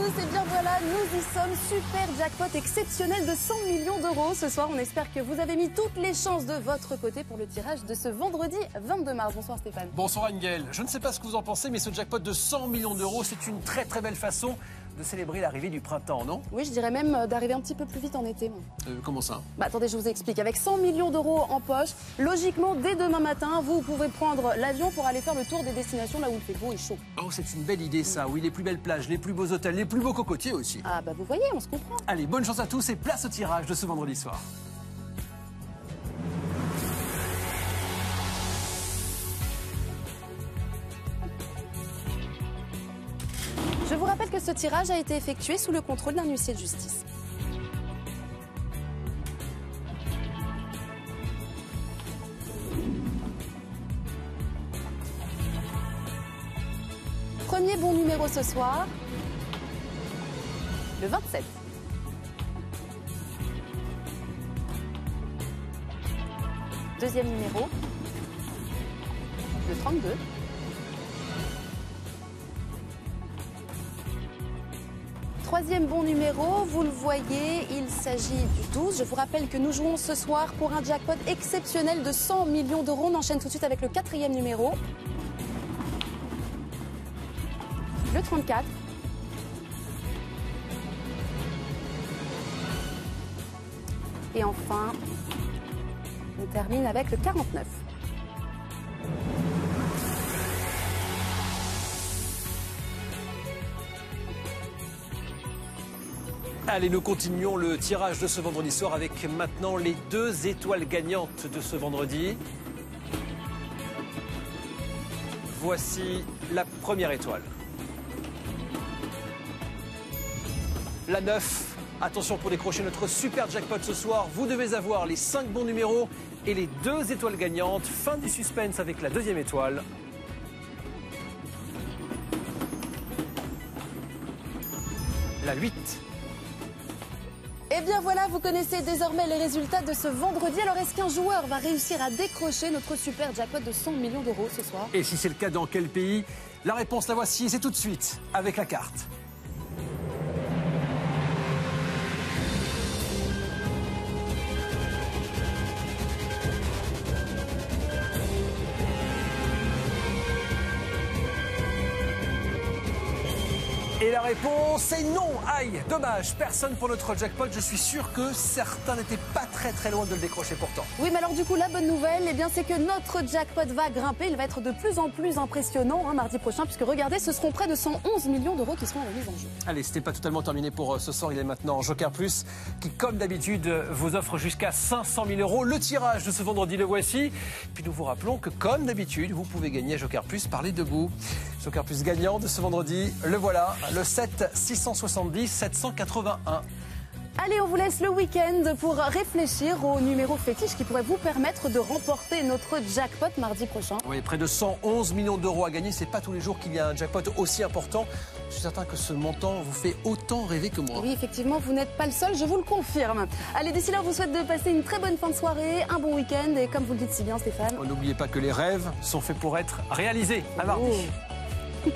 tous, et bien voilà, nous y sommes, super jackpot exceptionnel de 100 millions d'euros. Ce soir, on espère que vous avez mis toutes les chances de votre côté pour le tirage de ce vendredi 22 mars. Bonsoir Stéphane. Bonsoir Angel. Je ne sais pas ce que vous en pensez, mais ce jackpot de 100 millions d'euros, c'est une très très belle façon de célébrer l'arrivée du printemps, non? Oui, je dirais même d'arriver un petit peu plus vite en été. Comment ça? Attendez, je vous explique. Avec 100 millions d'euros en poche, logiquement, dès demain matin, vous pouvez prendre l'avion pour aller faire le tour des destinations là où il fait beau et chaud. Oh, c'est une belle idée ça. Oui, les plus belles plages, les plus beaux hôtels, les plus beaux cocotiers aussi. Ah bah vous voyez, on se comprend. Allez, bonne chance à tous et place au tirage de ce vendredi soir. Je vous rappelle que ce tirage a été effectué sous le contrôle d'un huissier de justice. Premier bon numéro ce soir, le 27. Deuxième numéro, le 32. Troisième bon numéro, vous le voyez, il s'agit du 12. Je vous rappelle que nous jouons ce soir pour un jackpot exceptionnel de 100 millions d'euros. On enchaîne tout de suite avec le quatrième numéro. Le 34. Et enfin, on termine avec le 49. Allez, nous continuons le tirage de ce vendredi soir avec maintenant les 2 étoiles gagnantes de ce vendredi. Voici la première étoile. La 9. Attention pour décrocher notre super jackpot ce soir. Vous devez avoir les 5 bons numéros et les 2 étoiles gagnantes. Fin du suspense avec la deuxième étoile. La 8. Et bien voilà, vous connaissez désormais les résultats de ce vendredi. Alors est-ce qu'un joueur va réussir à décrocher notre super jackpot de 100 millions d'euros ce soir? Et si c'est le cas, dans quel pays? La réponse, la voici, c'est tout de suite avec la carte. Et la réponse est non. Aïe, dommage, personne pour notre jackpot. Je suis sûr que certains n'étaient pas très loin de le décrocher pourtant. Oui, mais alors du coup, la bonne nouvelle, eh bien, c'est que notre jackpot va grimper. Il va être de plus en plus impressionnant mardi prochain, puisque regardez, ce seront près de 111 millions d'euros qui seront à la mise en jeu. Allez, c'était pas totalement terminé pour ce soir. Il est maintenant Joker Plus, qui, comme d'habitude, vous offre jusqu'à 500 000 euros. Le tirage de ce vendredi, le voici. Puis nous vous rappelons que, comme d'habitude, vous pouvez gagner Joker Plus par les debout. Joker Plus gagnant de ce vendredi, le voilà, le 7 670 781. Allez, on vous laisse le week-end pour réfléchir au numéro fétiche qui pourrait vous permettre de remporter notre jackpot mardi prochain. Oui, près de 111 millions d'euros à gagner. C'est pas tous les jours qu'il y a un jackpot aussi important. Je suis certain que ce montant vous fait autant rêver que moi. Oui, effectivement, vous n'êtes pas le seul, je vous le confirme. Allez, d'ici là, on vous souhaite de passer une très bonne fin de soirée, un bon week-end et comme vous le dites si bien, Stéphane. N'oubliez pas que les rêves sont faits pour être réalisés. À mardi. Oh.